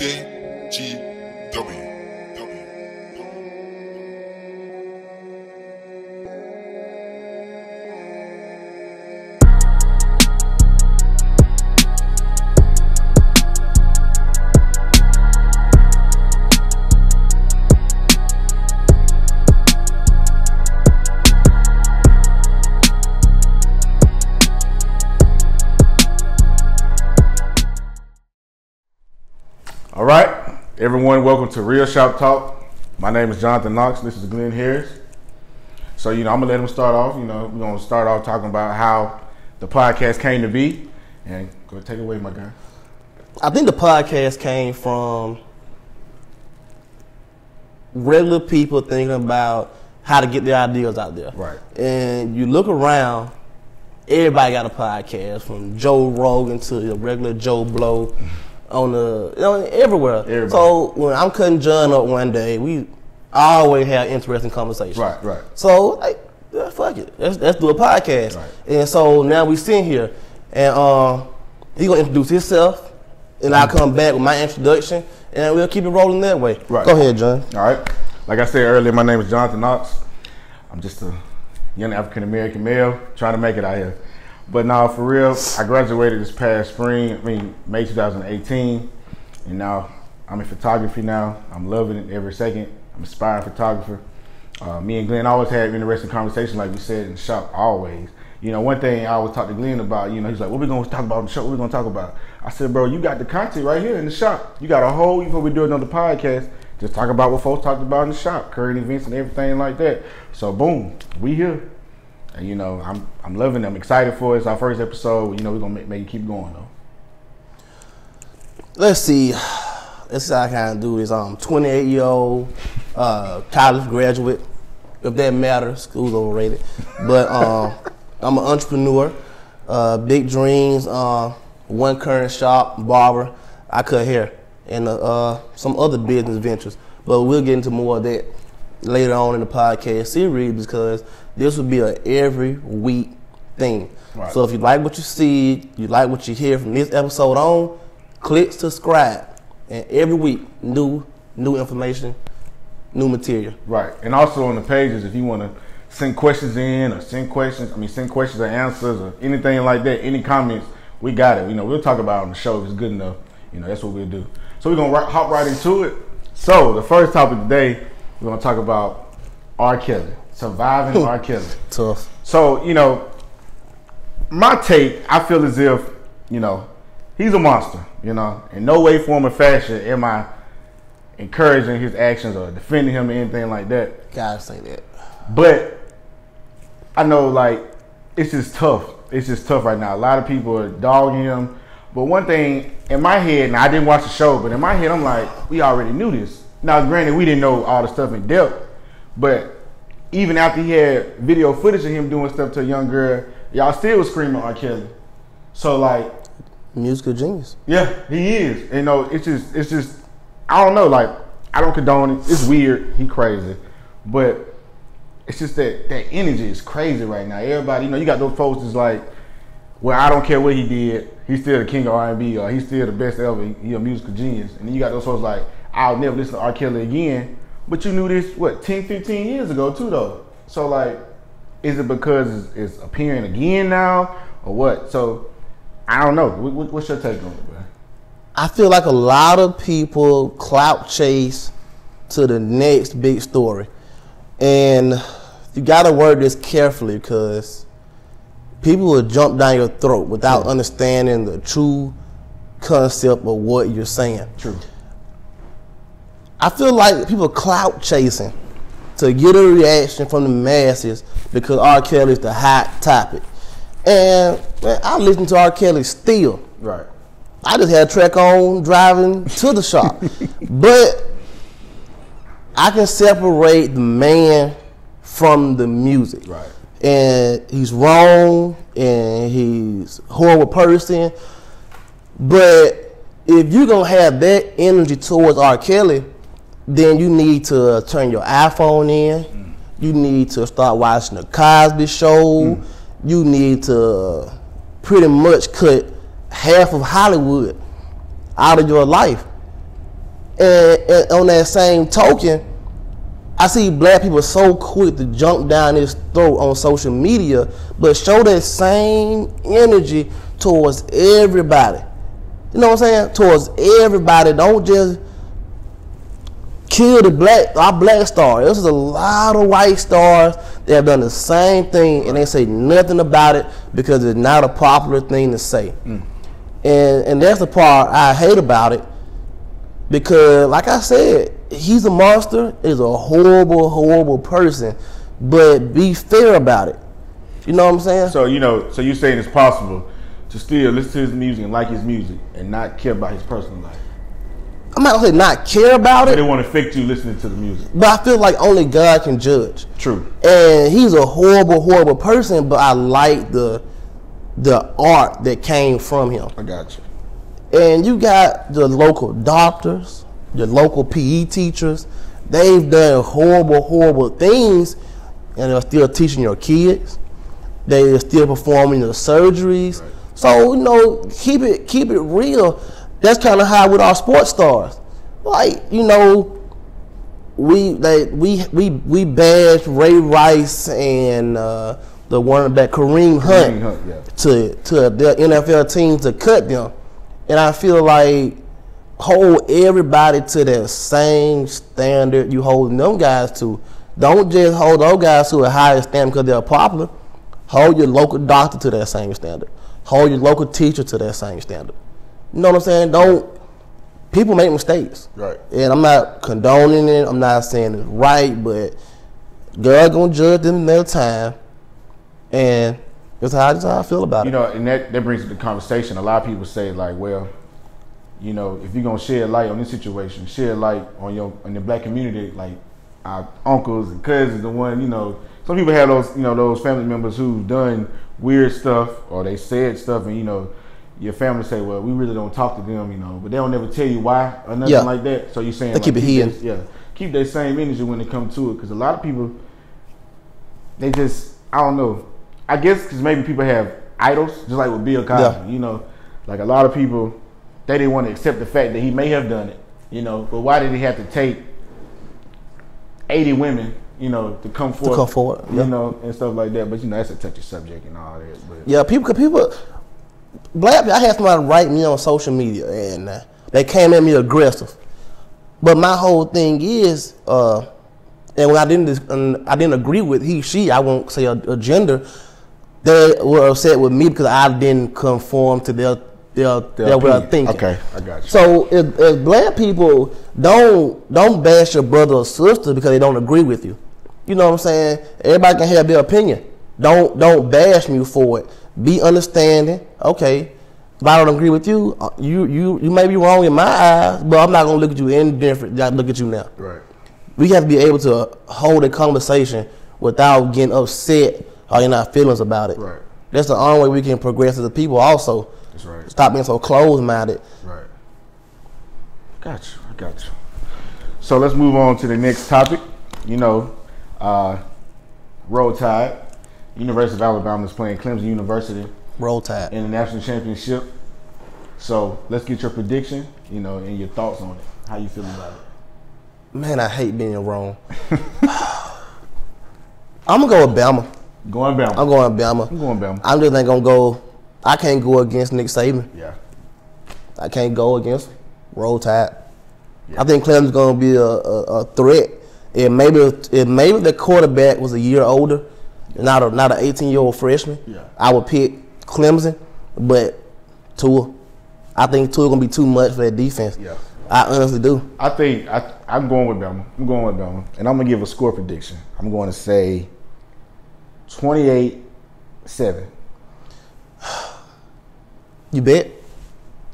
G.O.A.T. All right, everyone, welcome to Real Shop Talk. My name is Jonathan Knox. This is Glenn Harris. So, I'm gonna let him start off. We're gonna start off talking about how the podcast came to be. And go take it away, my guy. I think the podcast came from regular people thinking about how to get their ideas out there. Right. And you look around, everybody got a podcast, from Joe Rogan to the regular Joe Blow. On the, everywhere. Everybody. So when I'm cutting John up one day, we always have interesting conversations. Right. So yeah, fuck it, let's do a podcast. Right. And so now we sitting here, and he's gonna introduce himself, and I'll come back with my introduction, and we'll keep it rolling that way. Right. Go ahead, John. All right. Like I said earlier, my name is Jonathan Knox. I'm just a young African American male trying to make it out here. But now, for real, I graduated this past spring, May 2018, and now I'm in photography now. I'm loving it every second. I'm an aspiring photographer. Me and Glenn always had interesting conversations, like we said, in the shop, always. One thing I always talk to Glenn about, he's like, what we going to talk about in the show? What we going to talk about? I said, bro, you got the content right here in the shop. You got a whole, before we do another podcast, just talk about what folks talked about in the shop, current events and everything like that. So, boom, we here. And I'm loving it. I'm excited for it. It's our first episode. We're gonna make it keep going though. Let's see how I kind of do this. 28-year-old college graduate, if that matters. School's overrated. But I'm an entrepreneur. Big dreams. One current shop, barber. I cut hair, and some other business ventures. But we'll get into more of that later on in the podcast series, because this will be an every week thing. Right. So if you like what you see, you like what you hear from this episode on, click subscribe. And every week, new information, new material. Right. And also on the pages, if you want to send questions in, or send questions or answers or anything like that, any comments, we got it. We'll talk about it on the show if it's good enough. That's what we'll do. So we're gonna hop right into it. So the first topic today, we're gonna talk about R.Kelly. Surviving R.Kelly. Tough. So, my take, I feel as if, he's a monster, In no way, form, or fashion am I encouraging his actions or defending him or anything like that. Gotta say that. But I know, it's just tough. It's just tough right now. A lot of people are dogging him. But one thing in my head, and I didn't watch the show, but in my head, I'm like, we already knew this. Now, granted, we didn't know all the stuff in depth, but even after he had video footage of him doing stuff to a young girl, y'all still was screaming R. Kelly. So musical genius. Yeah, he is. It's just I don't know, I don't condone it. It's weird. He crazy. But it's just that energy is crazy right now. Everybody, you got those folks that's like, well, I don't care what he did. He's still the king of R&B, or he's still the best ever. He's a musical genius. And then you got those folks like, I'll never listen to R. Kelly again. But you knew this, 10, 15 years ago too, though. So is it because it's appearing again now, or what? So I don't know. What's your take on it, man? I feel like a lot of people clout chase to the next big story. And you gotta word this carefully, because people will jump down your throat without understanding the true concept of what you're saying. True. I feel like people clout chasing to get a reaction from the masses because R. Kelly is the hot topic. And man, I listen to R. Kelly still. Right. I just had a track on driving to the shop. But I can separate the man from the music. Right. And he's wrong, and he's a horrible person. But if you're going to have that energy towards R. Kelly, then you need to turn your iPhone in. You need to start watching the Cosby Show. You need to pretty much cut half of Hollywood out of your life. And on that same token, I see black people so quick to jump down his throat on social media, but show that same energy towards everybody. You know what I'm saying? Towards everybody. Don't just kill our black stars. There's a lot of white stars that have done the same thing, and they say nothing about it because it's not a popular thing to say. And that's the part I hate about it, because like I said, he's a monster, he's a horrible, horrible person, but be fair about it. You know what I'm saying? So so you're saying it's possible to still listen to his music and like his music and not care about his personal life? I'm not gonna say not care about it. They want to affect you listening to the music. But I feel like only God can judge. True. And he's a horrible, horrible person, but I like the art that came from him. I got you. And you got the local doctors, the local PE teachers. They've done horrible, horrible things, and they're still teaching your kids. They're still performing the surgeries. Right. So keep it real. That's kind of how with our sports stars. Like we bashed Ray Rice and the one that Kareem Hunt to their NFL teams to cut them. And I feel like hold everybody to that same standard you holding them guys to. Don't just hold those guys to a higher standard because they're popular. Hold your local doctor to that same standard. Hold your local teacher to that same standard. You know what I'm saying? People make mistakes. Right. And I'm not condoning it. I'm not saying it's right, but God gonna judge them in their time. And that's how I feel about it. And that brings up the conversation. A lot of people say like, well, if you're gonna shed light on this situation, shed light on the black community, like our uncles and cousins, the one, some people have those, those family members who've done weird stuff or they said stuff, and your family say, well, we really don't talk to them, but they don't never tell you why or nothing like that. So you're saying they keep it hidden. Keep that same energy when it comes to it, because a lot of people, they just, I don't know. I guess because maybe people have idols, just like with Bill Cosby. Like a lot of people, they didn't want to accept the fact that he may have done it, but why did he have to take 80 women, to come forward, and stuff like that. But that's a touchy subject and all that. But people, black. I had somebody write me on social media, and they came at me aggressive. But my whole thing is, and when I didn't agree with he, she, I won't say a gender. They were upset with me because I didn't conform to their way of thinking. Okay, I got you. So if black people don't bash your brother or sister because they don't agree with you. You know what I'm saying? Everybody can have their opinion. Don't bash me for it. Be understanding. Okay, if I don't agree with you, you may be wrong in my eyes, but I'm not gonna look at you any different than I look at you now. Right. We have to be able to hold a conversation without getting upset or in our feelings about it. Right. That's the only way we can progress as a people. Also, that's right. Stop being so closed-minded. Right. I got you. So let's move on to the next topic. Roll Tide. University of Alabama is playing Clemson University. Roll Tide. In the national championship. So let's get your prediction, and your thoughts on it. How you feeling about it? Man, I hate being wrong. I'm going to go with Bama. I'm going Bama. I'm just not going to go. I can't go against Nick Saban. Yeah. I can't go against Roll Tide. Yeah. I think Clemson's going to be a threat. And maybe the quarterback was a year older, not an 18-year-old freshman. Yeah. I would pick Clemson, but Tua. I think Tua going to be too much for that defense. Yeah. I honestly do. I think I'm going with Bama. And I'm going to give a score prediction. I'm going to say 28-7. You bet?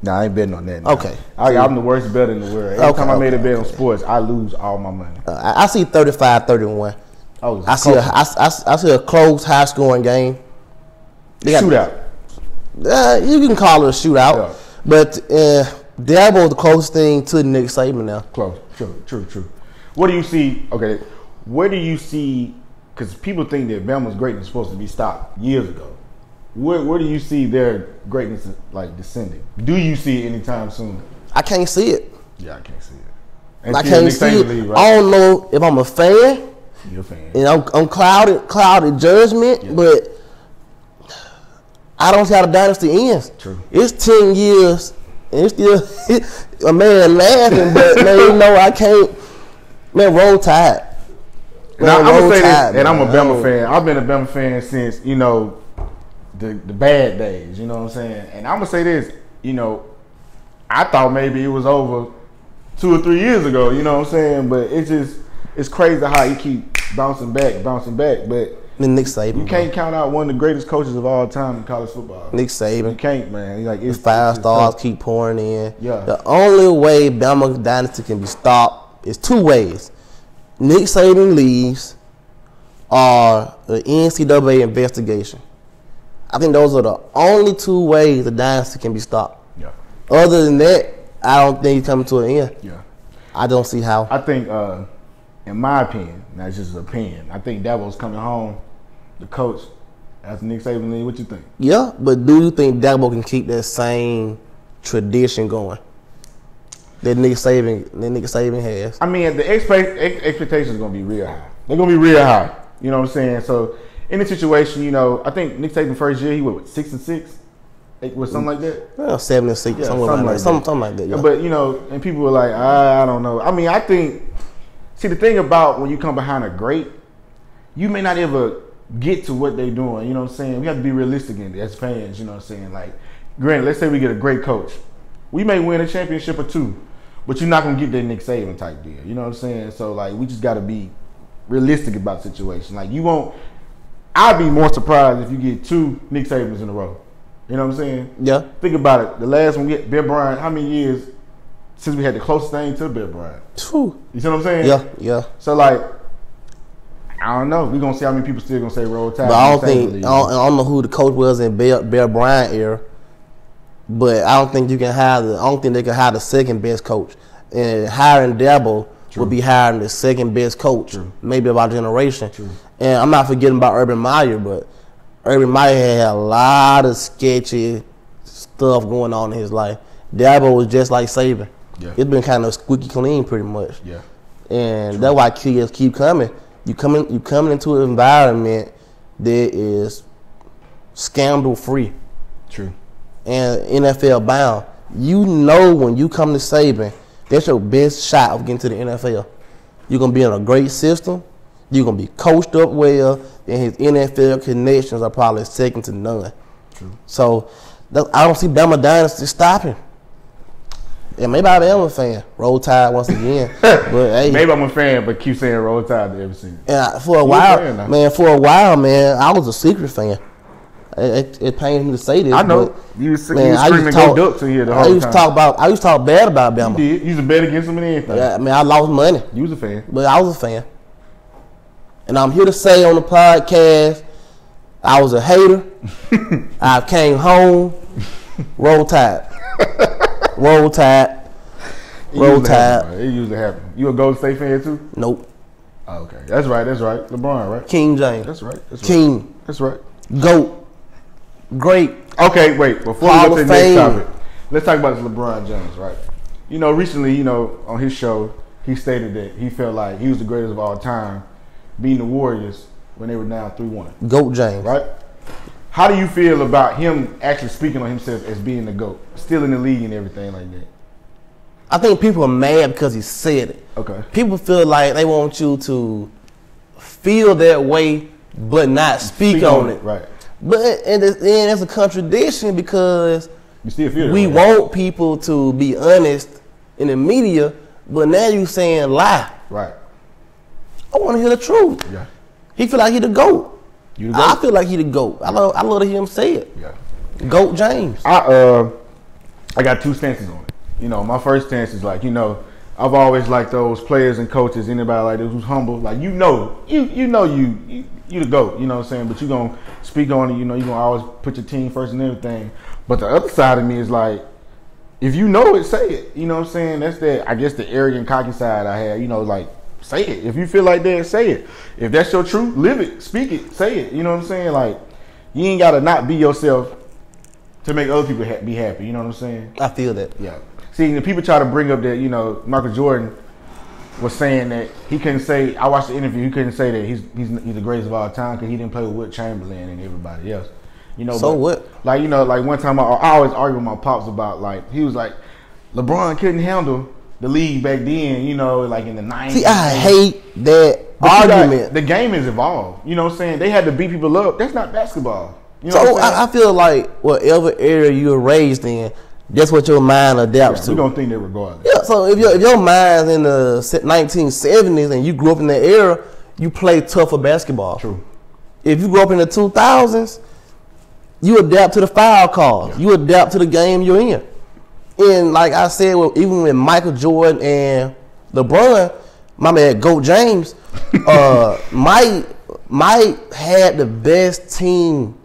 Nah, I ain't betting on that. Okay. I'm the worst bettor in the world. Every time I made a bet on sports, I lose all my money. I see 35-31. Oh, I see a close, high-scoring game. Shootout. You can call it a shootout. Yeah. But Dabo's the closest thing to Nick Saban now. Close. True. What do you see? Okay. Where do you see? Because people think that Bama's greatness is supposed to be stopped years ago. Where do you see their greatness like descending? Do you see it anytime soon? I can't see it. Yeah, I can't see it. And I can't see it. League, right? I don't know if I'm a fan. You're a fan. And I'm clouded judgment, but I don't see how the dynasty ends. True. It's 10 years, and it's still a man laughing, but man, I can't. Man, roll tide. Now I'm gonna say this, and I'm a Bama fan. I've been a Bama fan since the bad days. You know what I'm saying? And I'm gonna say this. I thought maybe it was over 2 or 3 years ago. You know what I'm saying? But it's crazy how you keep bouncing back. But then Nick Saban, you can't count out one of the greatest coaches of all time in college football. Nick Saban. You can't, man. It's 5 stars keep pouring in. Yeah. The only way Bama dynasty can be stopped is 2 ways. Nick Saban leaves, or the NCAA investigation. I think those are the only 2 ways the dynasty can be stopped. Yeah. Other than that, I don't think it's coming to an end. Yeah. I don't see how. I think, in my opinion, that's just an opinion, I think Dabo's coming home, the coach, after Nick Saban leave. What you think? Yeah, but do you think Dabo can keep that same tradition going that Nick Saban has? I mean, the expectations are going to be real high. They're going to be real high. You know what I'm saying? So, in this situation, I think Nick Saban first year, he went 6-6? Was something like that? Well, 7-6, something like that. Yeah. But and people were like, I don't know. I mean, I think. See, the thing about when you come behind a great, you may not ever get to what they're doing. You know what I'm saying? We have to be realistic in it as fans. You know what I'm saying? Like, granted, let's say we get a great coach, we may win a championship or 2, but you're not gonna get that Nick Saban type deal. You know what I'm saying? So like, we just got to be realistic about the situation. Like, you won't. I'd be more surprised if you get 2 Nick Sabans in a row. You know what I'm saying? Yeah. Think about it. The last one we had, Bill Bryant, how many years since we had the closest thing to Bill Bryant? Whew. You see what I'm saying? Yeah. So, like, I don't know. We're going to see how many people still going to say roll tide. But I don't know who the coach was in Bill Bryant era, but I don't think they can hire the second best coach. And hiring Dabo would be hiring the second best coach, maybe of our generation. True. And I'm not forgetting about Urban Meyer, but Urban Meyer had a lot of sketchy stuff going on in his life. Dabo was just like Saban. Yeah. It's been kind of squeaky clean pretty much. Yeah. And that's why kids keep coming. You coming into an environment that is scandal free. True. And NFL bound. When you come to Saban, that's your best shot of getting to the NFL. You're gonna be in a great system. You're gonna be coached up well, and his NFL connections are probably second to none. True. So I don't see Bama Dynasty stopping. And maybe I'm a fan. Roll Tide once again. But hey, maybe I'm a fan, but keep saying Roll Tide to every season. And for a while, I was a secret fan. It pains me to say this. I know. You screaming go Ducks in here the whole time. I used to talk bad about Bama. You did. You used to bet against them and anything. Yeah, I lost money. You was a fan. But I was a fan. And I'm here to say on the podcast, I was a hater. I came home. Roll Tide. Roll Tide. Roll Tide. It usually happens. You a Golden State fan too? Nope. Oh, okay. That's right. LeBron, right? King James. That's right. King. That's right. GOAT. Great. Okay, wait. Before we go to the next topic, let's talk about this LeBron James, right? Recently, on his show, he stated that he felt like he was the greatest of all time, beating the Warriors when they were down 3-1. GOAT James. Right? How do you feel about him actually speaking on himself as being the GOAT, still in the league and everything like that? I think people are mad because he said it. Okay. People feel like they want you to feel that way but not speak on it. Right. But and that's a contradiction because you still feel we want people to be honest in the media, but now you saying lie. Right. I want to hear the truth. Yeah. He feel like he the GOAT. You the GOAT? I feel like he the GOAT. I love to hear him say it. Yeah. GOAT James. I got 2 stances on it. My first stance is like, I've always liked those players and coaches, anybody like this who's humble. Like, you the GOAT, you know what I'm saying? But you're going to speak on it, you're going to always put your team first and everything. But the other side of me is like, if you know it, say it. You know what I'm saying? That's the arrogant, cocky side I have. Like, say it. If you feel like that, say it. If that's your truth, live it, speak it, say it. You know what I'm saying? Like, you ain't got to not be yourself to make other people be happy. You know what I'm saying? I feel that. Yeah. See, the people try to bring up that, Michael Jordan, was saying that he couldn't say. I watched the interview. He couldn't say that he's the greatest of all time because he didn't play with Wilt Chamberlain and everybody else. You know. So but, what? Like, you know, like one time I always argue with my pops about, like, he was like, LeBron couldn't handle the league back then. You know, like in the 90s. See, I hate that argument. The game has evolved. You know what I'm saying? They had to beat people up. That's not basketball. You know So I feel like whatever area you were raised in, that's what your mind adapts to. We're gonna think that regardless. Yeah. So if your mind's in the 1970s and you grew up in that era, you play tougher basketball. True. If you grew up in the 2000s, you adapt to the foul calls. Yeah. You adapt to the game you're in. And like I said, even with Michael Jordan and LeBron, my man GOAT James, Mike had the best team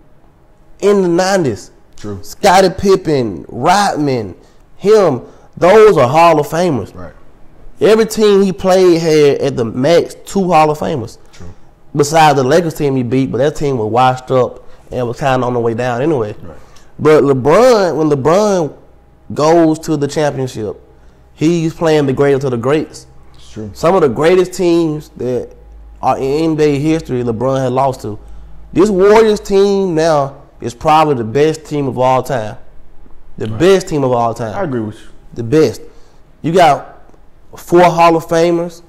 in the 90s. True. Scottie Pippen, Rodman, him, those are Hall of Famers. Right. Every team he played had at the max 2 Hall of Famers. True. Besides the Lakers team he beat, but that team was washed up and was kind of on the way down anyway. Right. But when LeBron goes to the championship, he's playing the greatest of the greats. It's true. Some of the greatest teams that are in NBA history, LeBron had lost to. This Warriors team now is probably the best team of all time. The best team of all time. I agree with you. The best. You got 4 Hall of Famers.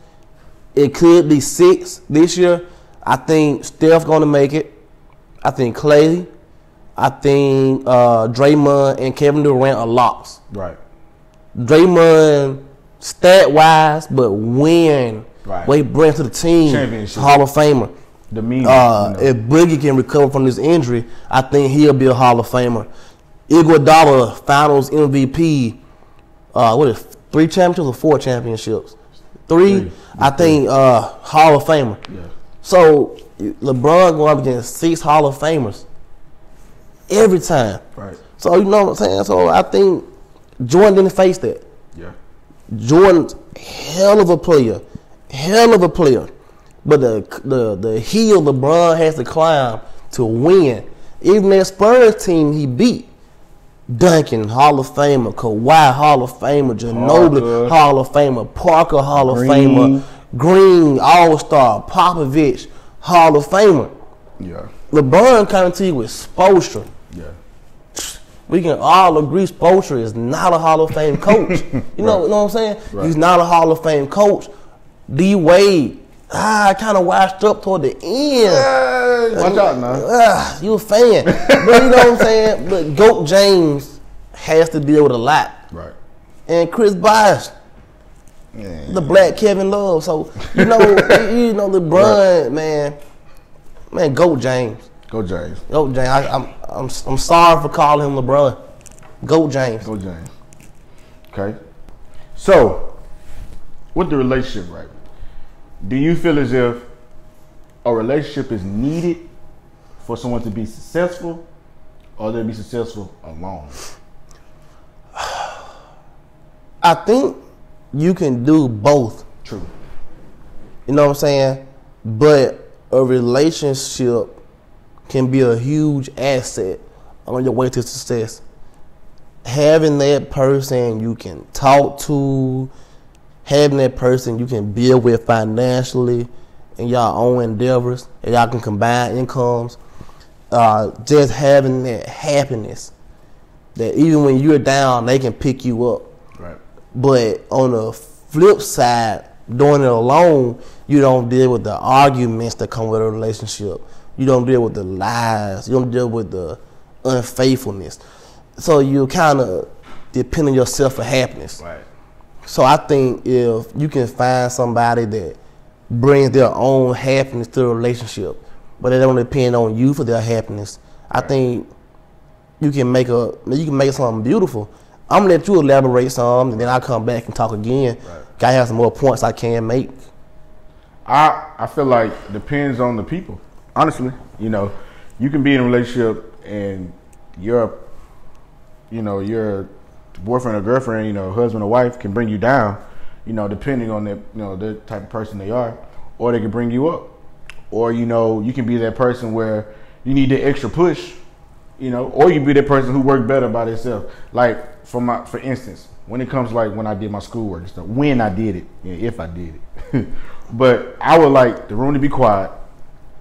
It could be 6 this year. I think Steph's going to make it. I think Clay. I think Draymond and Kevin Durant are locks. Right. Draymond, stat-wise, but win. Right. What he brings to the team, Hall of Famer. The meme. If Boogie can recover from this injury, I think he'll be a Hall of Famer. Iguodala, Finals MVP. 3 championships or 4 championships? 3. I think Hall of Famer. Yeah. So LeBron going up against 6 Hall of Famers every time. Right. So you know what I'm saying. So I think Jordan didn't face that. Yeah. Jordan's hell of a player. But the hill LeBron has to climb to win. Even that Spurs team he beat, Duncan, Hall of Famer, Kawhi, Hall of Famer, Ginobili, Hall of Famer, Parker, Hall of Famer, Green, All-Star, Popovich, Hall of Famer. Yeah. LeBron coming to you with Spoelstra. Yeah. We can all agree Spoelstra is not a Hall of Fame coach. You know what I'm saying? Right. He's not a Hall of Fame coach. D-Wade, kind of washed up toward the end. Watch out now. You a fan. But you know what I'm saying? But GOAT James has to deal with a lot. Right. And Chris Bosh, the black Kevin Love. So, you know LeBron, man, GOAT James. GOAT James. GOAT James. I'm sorry for calling him LeBron. GOAT James. GOAT James. Okay. So, with the relationship, right? Do you feel as if a relationship is needed for someone to be successful, or they be successful alone? I think you can do both. True. You know what I'm saying? But a relationship can be a huge asset on your way to success. Having that person you can talk to, having that person you can build with financially in y'all own endeavors, and y'all can combine incomes, just having that happiness that even when you're down, they can pick you up. Right. But on the flip side, doing it alone, you don't deal with the arguments that come with a relationship. You don't deal with the lies. You don't deal with the unfaithfulness. So you kind of depend on yourself for happiness. Right. So I think if you can find somebody that brings their own happiness to the relationship, but they don't depend on you for their happiness, I think you can make something beautiful. I'm gonna let you elaborate some, and then I'll come back and talk again. Right. Gotta have some more points I can make. I feel like it depends on the people. Honestly, you know, you can be in a relationship and your boyfriend or girlfriend, husband or wife can bring you down, depending on the type of person they are, or they can bring you up, or you can be that person where you need the extra push, you know, or you be that person who worked better by themselves. Like for instance, when it comes to like when I did my schoolwork and stuff, when I did it, yeah, if I did it, but I would like the room to be quiet,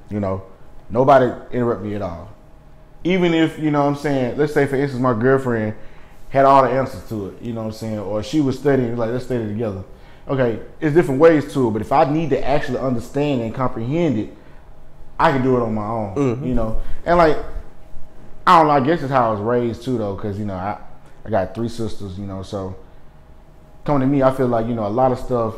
you know, nobody interrupt me at all. Even if, you know what I'm saying, let's say for instance my girlfriend had all the answers to it, you know what I'm saying, or she was studying, like let's study together. Okay, it's different ways to it, but if I need to actually understand and comprehend it, I can do it on my own, you know. And like, I don't know, I guess it's how I was raised too though, because, you know, I got 3 sisters, you know, so coming to me, I feel like, you know, a lot of stuff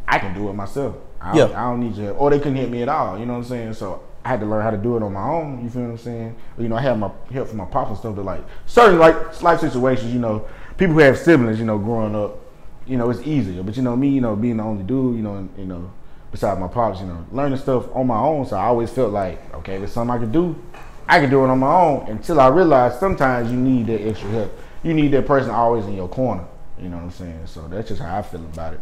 I can do it myself. I don't need your help, or they couldn't hit me at all, you know what I'm saying? So I had to learn how to do it on my own, you feel what I'm saying? You know, I had my help from my pops and stuff, but like certain like life situations, you know, people who have siblings, you know, growing up, you know, it's easier. But you know, me, you know, being the only dude, you know, besides my pops, you know, learning stuff on my own. So I always felt like, okay, if it's something I could do it on my own, until I realized sometimes you need that extra help. You need that person always in your corner. You know what I'm saying? So that's just how I feel about it.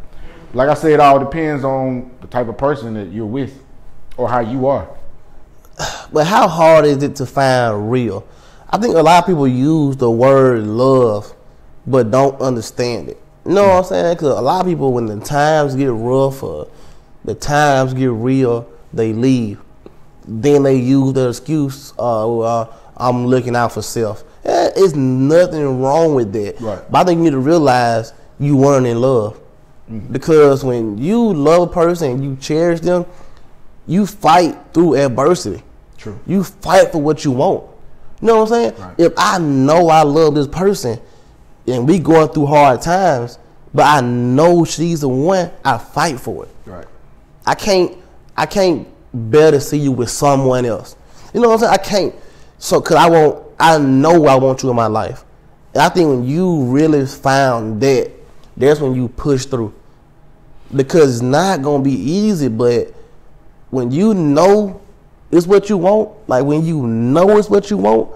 Like I said, it all depends on the type of person that you're with or how you are. But how hard is it to find real? I think a lot of people use the word love, but don't understand it. You know what I'm saying? Because a lot of people, when the times get rough or the times get real, they leave. Then they use the excuse, I'm looking out for self. It's nothing wrong with that. Right. But I think you need to realize you weren't in love. Because when you love a person and you cherish them, you fight through adversity. True. You fight for what you want. You know what I'm saying? Right. If I know I love this person and we going through hard times, but I know she's the one, I fight for it. Right. I can't bear to see you with someone else. You know what I'm saying? I can't. So, cause I know I want you in my life. And I think when you really found that, that's when you push through. Because it's not gonna be easy, but when you know it's what you want, like when you know it's what you want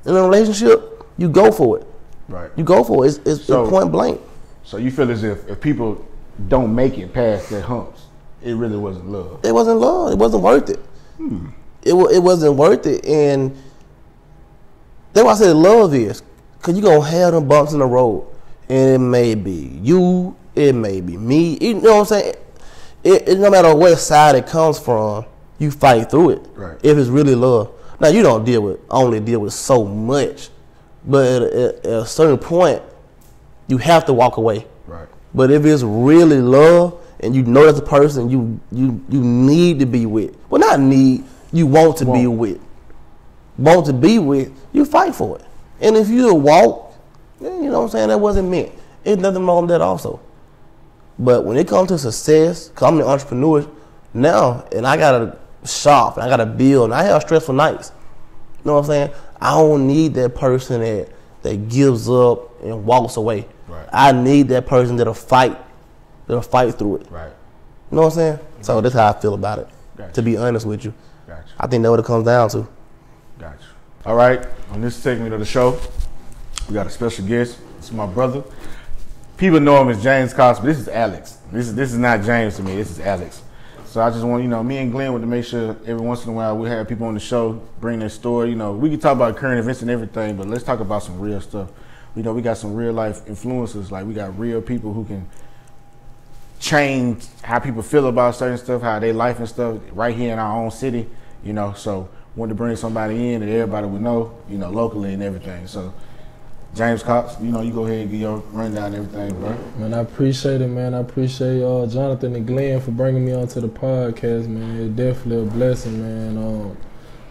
in a relationship, you go for it. Right. You go for it. It's point blank. So you feel as if people don't make it past their humps, it really wasn't love. It wasn't love. It wasn't worth it. It wasn't worth it. And that's why I said love is. Because you're going to have them bumps in the road. And it may be you. It may be me. You know what I'm saying? It no matter what side it comes from, you fight through it. Right. If it's really love. Now, you don't only deal with so much. But at a certain point, you have to walk away. Right. But if it's really love, and you know that's a person you need to be with. Well, not need, you want to be with. Want to be with, you fight for it. And if you walk, then, you know what I'm saying, that wasn't meant. It's nothing wrong with that also. But when it comes to success, because I'm an entrepreneur now, and I got to shop, and I got to build, and I have stressful nights. You know what I'm saying? I don't need that person that gives up and walks away. Right. I need that person that'll fight through it. Right. You know what I'm saying? So that's how I feel about it. Gotcha. To be honest with you. Gotcha. I think that's what it comes down to. Gotcha. All right. On this segment of the show, we got a special guest. This is my brother. People know him as James Cox, but this is Alex. This is not James to me. This is Alex. So I just want, me and Glenn want to make sure every once in a while we have people on the show bring their story. We can talk about current events and everything, but let's talk about some real stuff. We got some real life influencers. Like we got real people who can change how people feel about certain stuff, how they life and stuff right here in our own city. So wanted to bring somebody in that everybody would know, locally and everything. So James Cox, you go ahead and give your rundown and everything, bro. Man, I appreciate it, man. I appreciate Jonathan and Glenn for bringing me onto the podcast, man. It's definitely a blessing, man.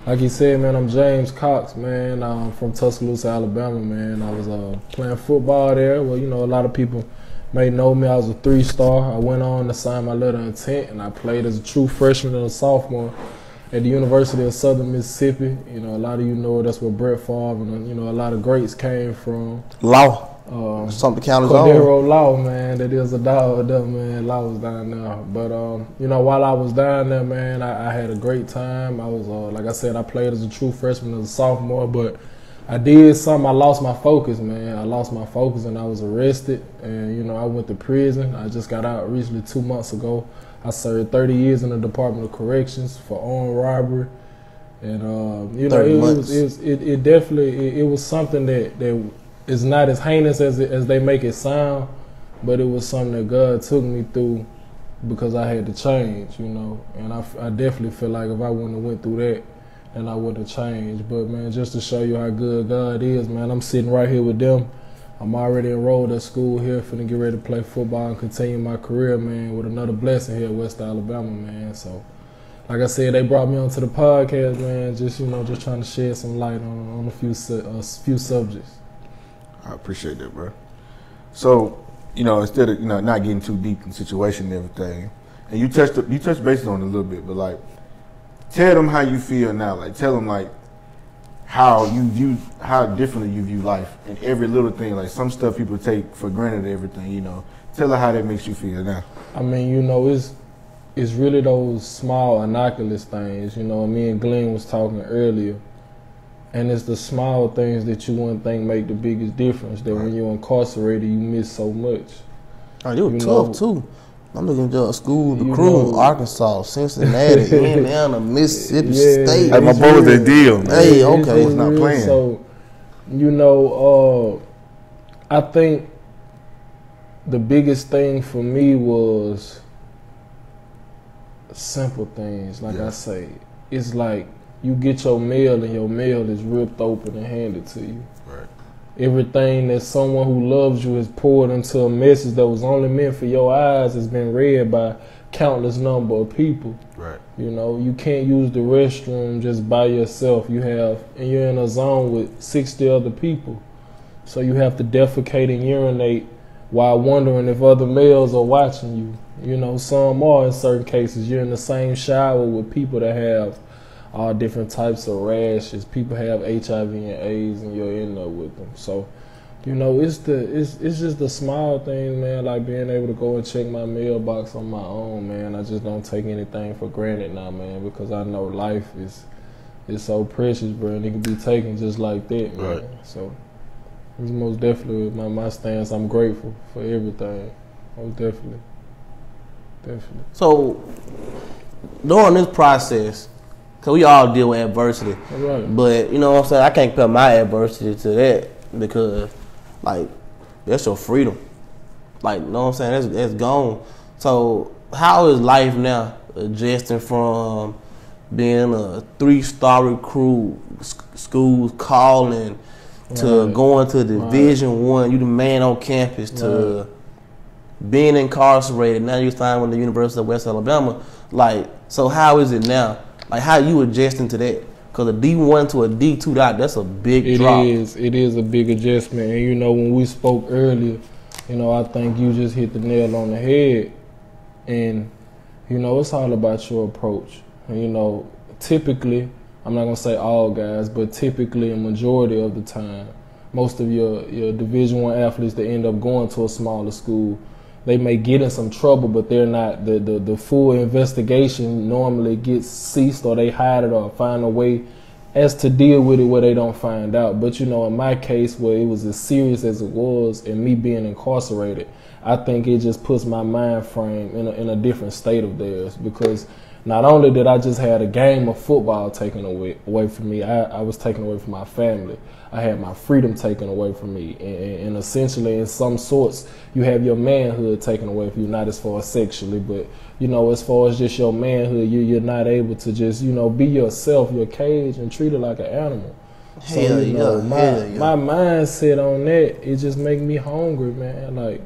Like you said, man, I'm James Cox, man. I'm from Tuscaloosa, Alabama, man. I was playing football there. Well, a lot of people may know me. I was a 3-star. I went on to sign my letter of intent, and I played as a true freshman and a sophomore at the University of Southern Mississippi. A lot of you know that's where Brett Favre and, a lot of greats came from. Law. Something counts as Cordero Law, man. That is a dog there, man. Law was down there. But, while I was down there, man, I had a great time. I was, like I said, I played as a true freshman and a sophomore, but I did something. I lost my focus, man. I lost my focus, and I was arrested. And, I went to prison. I just got out recently 2 months ago. I served 30 years in the Department of Corrections for armed robbery, And you know, it definitely was something that is not as heinous as they make it sound, but it was something that God took me through because I had to change, you know. And I definitely feel like if I wouldn't have went through that, then I wouldn't have changed. But man, just to show you how good God is, man, I'm sitting right here with them. I'm already enrolled at school here, finna get ready to play football and continue my career, man, with another blessing here at West Alabama, man. So, like I said, they brought me onto the podcast, man, just, you know, just trying to shed some light on a few subjects. I appreciate that, bro. So, you know, instead of, you know, not getting too deep in the situation and everything, and you touched bases on it a little bit, but like, tell them how you feel now. Like, tell them like how differently you view life and every little thing. Like some stuff people take for granted, everything, you know. Tell her how that makes you feel now. I mean, you know, it's really those small innocuous things. You know, me and Glenn was talking earlier. And it's the small things that you wouldn't think make the biggest difference. That when you're incarcerated, you miss so much. Oh, you were tough too. I'm looking at school, the crew, Arkansas, Cincinnati, Indiana, Mississippi State. Hey, my boys, they deal. Hey, okay, it's not playing. So, you know, I think the biggest thing for me was simple things. Like I say, it's like, you get your mail and your mail is ripped open and handed to you. Right. Everything that someone who loves you has poured into a message that was only meant for your eyes has been read by countless number of people. Right. You know, you can't use the restroom just by yourself. You're in a zone with 60 other people. So you have to defecate and urinate while wondering if other males are watching you. You know, some are in certain cases. You're in the same shower with people that have all different types of rashes. People have HIV and AIDS, and you're in there with them. So, you know, it's just the small things, man. Like being able to go and check my mailbox on my own, man. I just don't take anything for granted now, man, because I know life is so precious, bro, and it can be taken just like that, man. Right. So, it's most definitely my stance. I'm grateful for everything. Most definitely. Definitely. So, during this process, because we all deal with adversity. Right. But, you know what I'm saying, I can't compare my adversity to that because, like, that's your freedom. Like, you know what I'm saying, that's gone. So, how is life now adjusting from being a 3-star recruit, schools calling, to going to Division I, you the man on campus, to being incarcerated, now you're signed with the University of West Alabama. Like, so how is it now? Like, how you adjusting to that? Because a D1 to a D2, that's a big drop. It is a big adjustment. And, you know, when we spoke earlier, you know, I think you just hit the nail on the head. And, you know, it's all about your approach. And, you know, typically, I'm not going to say all guys, but typically a majority of the time, most of your Division I athletes that end up going to a smaller school, they may get in some trouble, but they're not, the full investigation normally gets ceased, or they hide it or find a way as to deal with it where they don't find out. But, you know, in my case, where it was as serious as it was and me being incarcerated, I think it just puts my mind frame in a different state of theirs, because not only did I just have a game of football taken away from me, I was taken away from my family. I had my freedom taken away from me. And essentially, in some sorts, you have your manhood taken away from you, not as far as sexually, but, you know, as far as just your manhood, you're not able to just, you know, be yourself, your cage, and treat it like an animal. So, you know, my mindset on that, it just make me hungry, man. Like,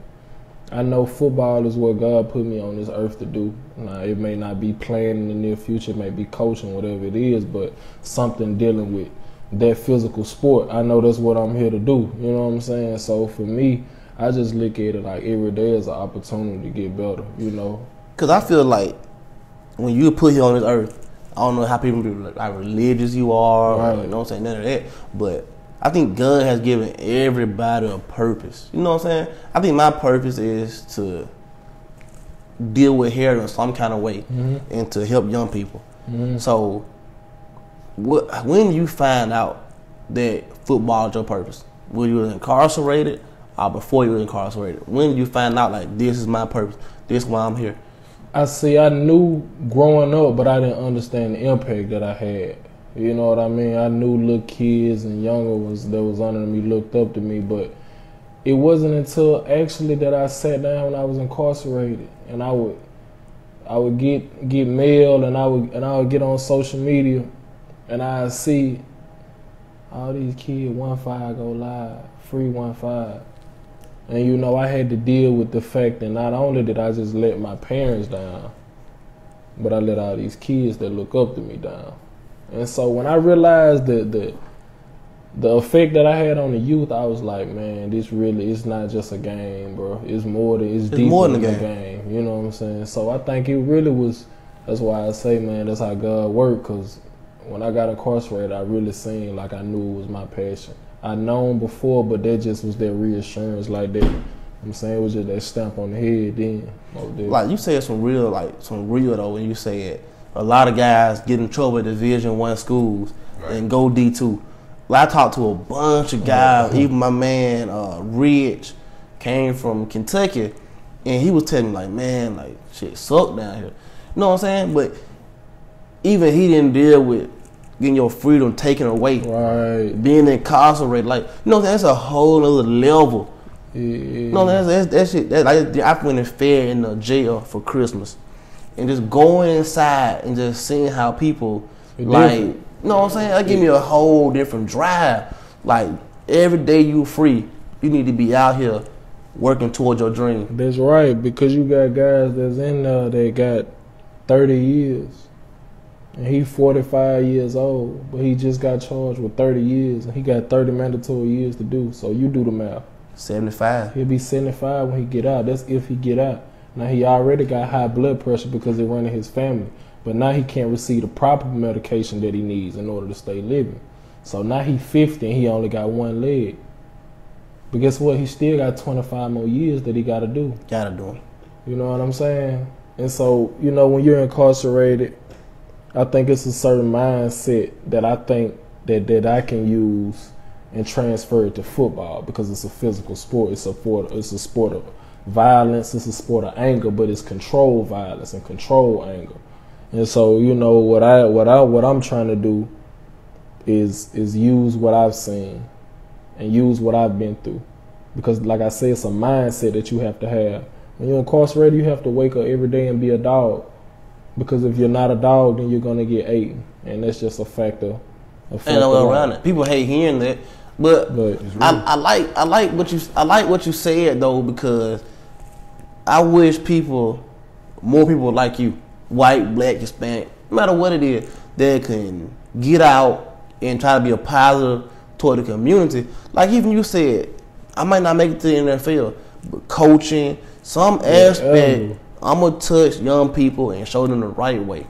I know football is what God put me on this earth to do. Now, it may not be playing in the near future, it may be coaching, whatever it is, but something dealing with that physical sport. I know that's what I'm here to do. You know what I'm saying? So for me, I just look at it like every day is an opportunity to get better, you know? Because I feel like when you put here on this earth, I don't know how people be like religious you are, right. Or, you know what I'm saying, none of that, but I think God has given everybody a purpose. You know what I'm saying? I think my purpose is to deal with hair in some kind of way, and to help young people. So when you find out that football is your purpose, when you were incarcerated or before you were incarcerated, when did you find out, like, this is my purpose, this is why I'm here? I knew growing up, but I didn't understand the impact that I had. You know what I mean? I knew little kids and younger ones that was under me looked up to me, but it wasn't until actually that I sat down when I was incarcerated, and I would get mail, and I would get on social media, and I see all these kids 1-5 go live, free 1-5. And you know, I had to deal with the fact that not only did I just let my parents down, but I let all these kids that look up to me down. And so when I realized the effect that I had on the youth, I was like, man, this really, it's not just a game, bro. It's deeper than a game. You know what I'm saying? So I think it really was, that's why I say, man, that's how God worked, because when I got incarcerated, I really seen like I knew it was my passion. I known before, but that just was that reassurance like that. I'm saying it was just that stamp on the head then. Like you said some real though when you said a lot of guys get in trouble at Division I schools and go D2. Well, I talked to a bunch of guys, even my man Rich came from Kentucky, and he was telling me like, man, like shit sucked down here. You know what I'm saying? But even he didn't deal with getting your freedom taken away, being incarcerated. Like, you know, that's a whole other level. No, that shit. I went and fed in the jail for Christmas, and just going inside and just seeing how people like, you know what I'm saying? That give me a whole different drive. Like every day you free, you need to be out here working towards your dream. That's right, because you got guys that's in there that got 30 years, and he 45 years old, but he just got charged with 30 years, and he got 30 mandatory years to do. So you do the math. 75. He'll be 75 when he get out. That's if he get out. Now he already got high blood pressure because it running his family, but now he can't receive the proper medication that he needs in order to stay living. So now he 50 and he only got one leg. But guess what? He still got 25 more years that he got to do. Got to do it. You know what I'm saying? And so, you know, when you're incarcerated, I think it's a certain mindset that I think that I can use and transfer it to football, because it's a physical sport. It's a sport of violence. It's a sport of anger, but it's controlled violence and controlled anger. And so, you know, what I'm trying to do is use what I've seen and use what I've been through, because, like I say, it's a mindset that you have to have. When you're incarcerated, you have to wake up every day and be a dog, because if you're not a dog, then you're gonna get ate, and that's just a factor. Ain't no way around it. People hate hearing that. But I like what you said though, because I wish more people like you, white, black, Hispanic, no matter what it is, that can get out and try to be a positive toward the community. Like even you said, I might not make it to the NFL, but coaching, some aspect, I'm gonna touch young people and show them the right way.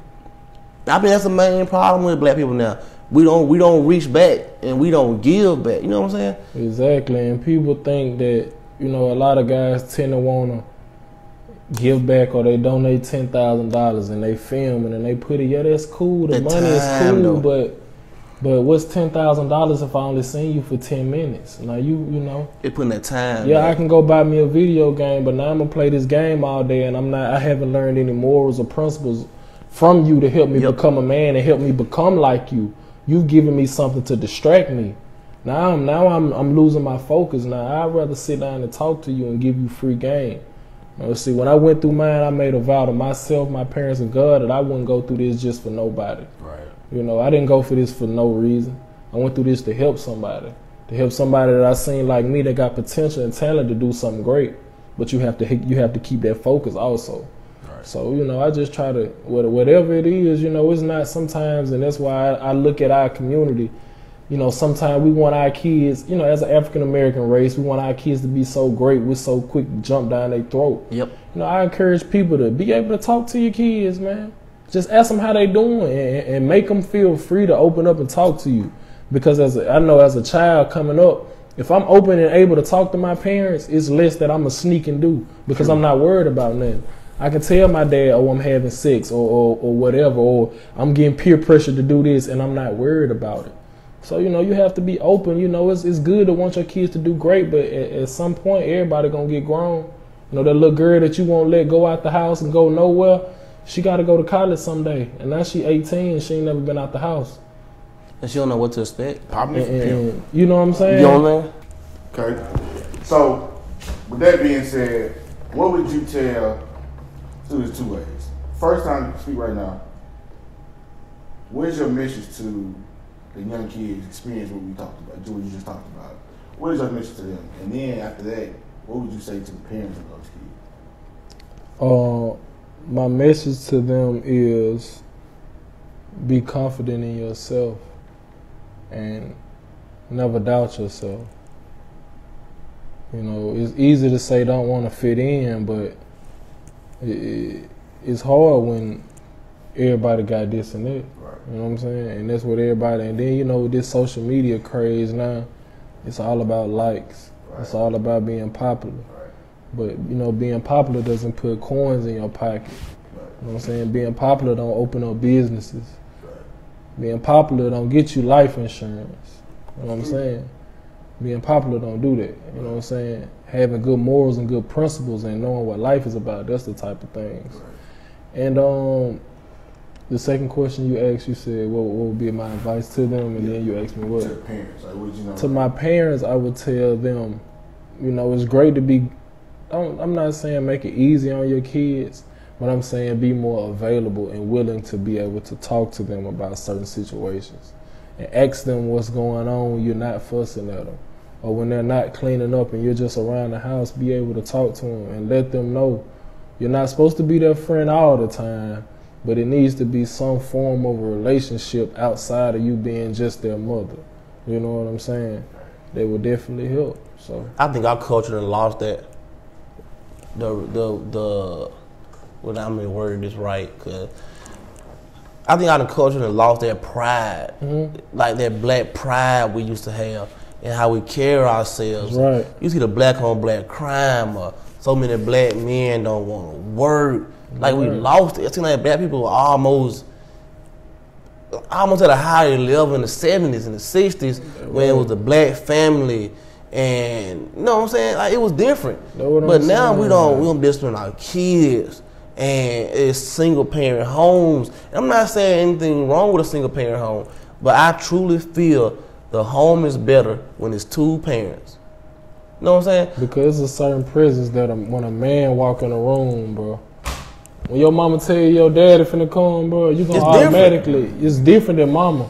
I think that's the main problem with black people now. We don't reach back and we don't give back. You know what I'm saying? Exactly. And people think that, you know, a lot of guys tend to want to give back, or they donate $10,000 and they film it and they put it. Yeah, that's cool. The money is cool, though. But what's $10,000 if I only seen you for 10 minutes? Now you know. They putting that time. Yeah, man. I can go buy me a video game, but now I'm gonna play this game all day, and I haven't learned any morals or principles from you to help me become a man and help me become like you. You've given me something to distract me. Now I'm losing my focus. Now I'd rather sit down and talk to you and give you free game. Now, see, when I went through mine, I made a vow to myself, my parents, and God that I wouldn't go through this just for nobody. Right. You know, I didn't go for this for no reason. I went through this to help somebody that I seen like me that got potential and talent to do something great. But you have to keep that focus also. So, you know, I just try to, whatever it is, you know, it's not sometimes, and that's why I look at our community, you know, sometimes we want our kids, you know, as an African-American race, we want our kids to be so great, we're so quick to jump down their throat. Yep. You know, I encourage people to be able to talk to your kids, man. Just ask them how they doing and make them feel free to open up and talk to you. Because I know as a child coming up, if I'm open and able to talk to my parents, it's less that I'm a sneak and do, because I'm not worried about nothing. I can tell my dad, oh, I'm having sex or whatever, or I'm getting peer pressure to do this, and I'm not worried about it. So, you know, you have to be open. You know, it's good to want your kids to do great, but at some point, everybody going to get grown. You know, that little girl that you won't let go out the house and go nowhere, she got to go to college someday. And now she 18 and she ain't never been out the house. And she don't know what to expect. Popping it for pimp. You know what I'm saying? You know what I mean? Okay. So, with that being said, what would you tell? Do this two ways. First time, speak right now. What is your message to the young kids experience what we talked about, what you just talked about? What is your message to them? And then after that, what would you say to the parents of those kids? My message to them is be confident in yourself and never doubt yourself. You know, it's easy to say don't want to fit in, but it's hard when everybody got this and that. Right. You know what I'm saying? And that's what everybody, and then, you know, with this social media craze now, it's all about likes. Right. It's all about being popular. Right. But, you know, being popular doesn't put coins in your pocket. Right. You know what I'm saying? Being popular don't open up businesses. Right. Being popular don't get you life insurance. You know what I'm saying? Being popular don't do that. You know what I'm saying? Having good morals and good principles and knowing what life is about, that's the type of things. Right. And the second question you asked, you said, what would be my advice to them? And then you asked me what? To the parents, like, what did you know? To my parents, I would tell them, you know, it's great to be, I'm not saying make it easy on your kids, but I'm saying be more available and willing to be able to talk to them about certain situations. And ask them what's going on when you're not fussing at them. Or when they're not cleaning up and you're just around the house, be able to talk to them and let them know you're not supposed to be their friend all the time, but it needs to be some form of a relationship outside of you being just their mother. You know what I'm saying? They will definitely help. So I think our culture done lost that. Well, I'm gonna word this right, cause I think our culture done lost that pride, like that black pride we used to have, and how we carry ourselves. That's right. You see the black on black crime, or so many black men don't want to work. Like we lost it. It seems like black people were almost at a higher level in the 70s and the 60s when it was the black family, and you know what I'm saying? Like it was different. But now we don't discipline our kids, and it's single parent homes. And I'm not saying anything wrong with a single parent home, but I truly feel the home is better when it's two parents. You know what I'm saying? Because there's a certain presence that when a man walk in a room, bro. When your mama tell you your daddy finna come, bro, you gonna automatically, it's different than mama.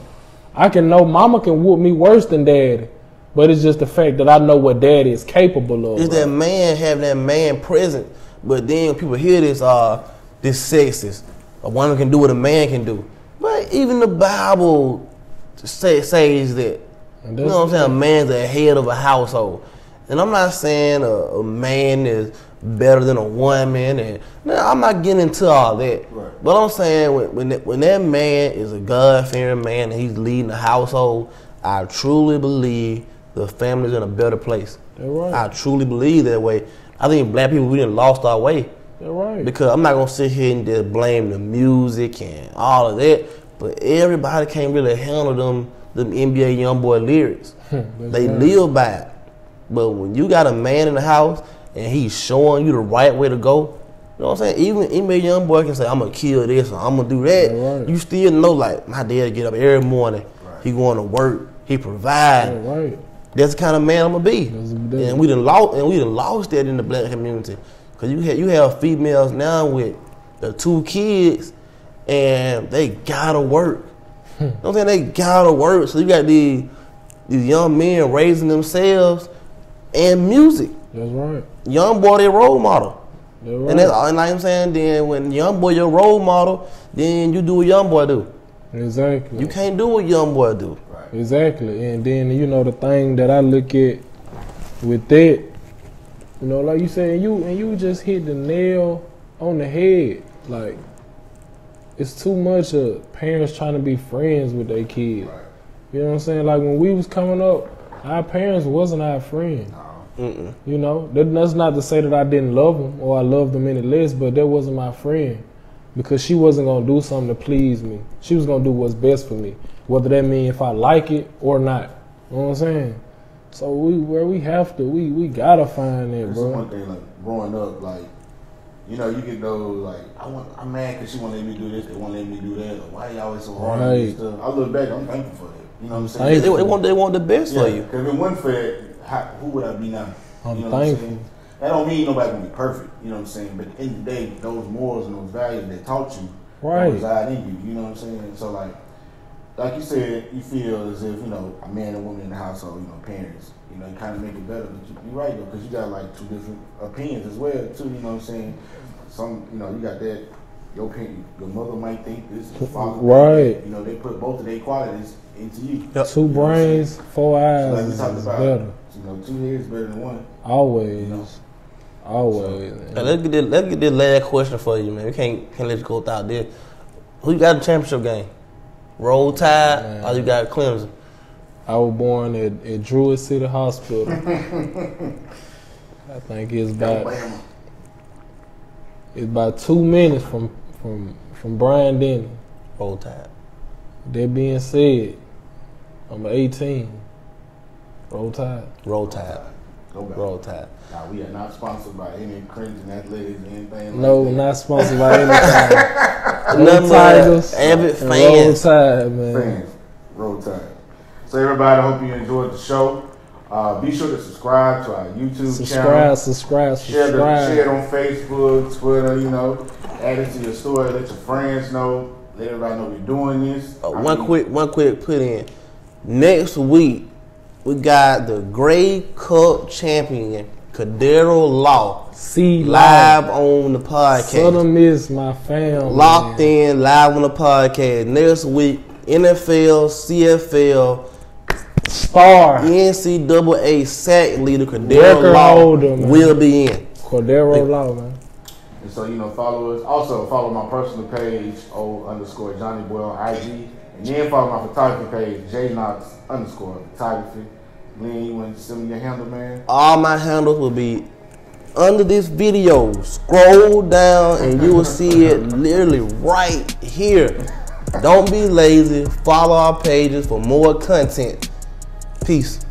I can know mama can whoop me worse than daddy, but it's just the fact that I know what daddy is capable of. It's that man having that man present, but then people hear this sexist. A woman can do what a man can do. But even the Bible says that, you know what I'm saying, a man's the head of a household. And I'm not saying a man is better than a woman, and I'm not getting into all that. Right. But I'm saying when that man is a God-fearing man and he's leading the household, I truly believe the family's in a better place. Right. I truly believe that way. I think black people, we done lost our way. Right. Because I'm not gonna sit here and just blame the music and all of that, but everybody can't really handle them NBA YoungBoy lyrics. They live by it. But when you got a man in the house and he's showing you the right way to go, you know what I'm saying? Even NBA YoungBoy can say, I'm gonna kill this or I'm gonna do that. Right. You still know, like, my dad get up every morning, he going to work, he provide. Right. That's the kind of man I'm gonna be. And we done lost that in the black community. Cause you have females now with the 2 kids and they gotta work. You know what I'm saying? They gotta work. So you got these young men raising themselves and music. That's right. Young boy, their role model. That's right. And like I'm saying, then when young boy your role model, then you do what young boy do. Exactly. You can't do what young boy do. Right. Exactly. And then, you know, the thing that I look at with that, you know, like you said, you just hit the nail on the head. Like, it's too much of parents trying to be friends with their kids. Right. You know what I'm saying? Like, when we was coming up, our parents wasn't our friend. No. You know, that's not to say that I didn't love them or I loved them any less, but that wasn't my friend because she wasn't going to do something to please me. She was going to do what's best for me, whether that mean if I like it or not. You know what I'm saying? So we have to, we got to find that, bro. That's one thing, like, growing up, like, you know, you get those, like, I'm mad because she won't let me do this, they won't let me do that. Or why you always so hard on this stuff? I look back, I'm thankful for that. You know what I'm saying? They want the best for you. Because if it wasn't for that, who would I be now? I'm you know thankful. What I'm saying? That don't mean nobody gonna be perfect. You know what I'm saying? But at the end of the day, those morals and those values that taught you reside in you. You know what I'm saying? So like you said, you feel as if, you know, a man and woman in the household, you know, parents, you know, you kind of make it better. But you're right, though, because you got like two different opinions as well, too. You know what I'm saying? Some, you know, you got that, your mother might think this, your father. Right. You know, they put both of their qualities into you. Yep. Two brains, 4 eyes like we talked is about, better. You know, 2 heads better than one. Always. You know? Always. So, let's get this last question for you, man. We can't let you go without this. Who you got the championship game? Roll Tide or you got Clemson? I was born at Druid City Hospital. I think it's about 2 minutes from Brian Denny. Roll Tide. That being said, I'm 18. Roll Tide. Roll Tide. Roll Tide. Nah, we are not sponsored by any Crimson Athletics or anything No, like that. not sponsored by anything. None Tigers. Avid Roll fans. Tide, man. Fans. Roll Tide. So everybody, I hope you enjoyed the show. Be sure to subscribe to our YouTube channel. Subscribe. Share it on Facebook, Twitter, you know. Add it to your story. Let your friends know. Let everybody know we're doing this. One quick put in. Next week, we got the Grey Cup champion, Cadero Law, live on the podcast. Southern Miss, my family. Locked in, live on the podcast. Next week, NFL, CFL, Star, NCAA sack leader, Cadero Law will be in. Cadero Law, man. And so, you know, follow us. Also, follow my personal page, _Johnny Boy on IG. And then follow my photography page, JKnox_photography. Lynn, you want to send me your handle, man? All my handles will be under this video. Scroll down and you will see it literally right here. Don't be lazy. Follow our pages for more content. Peace.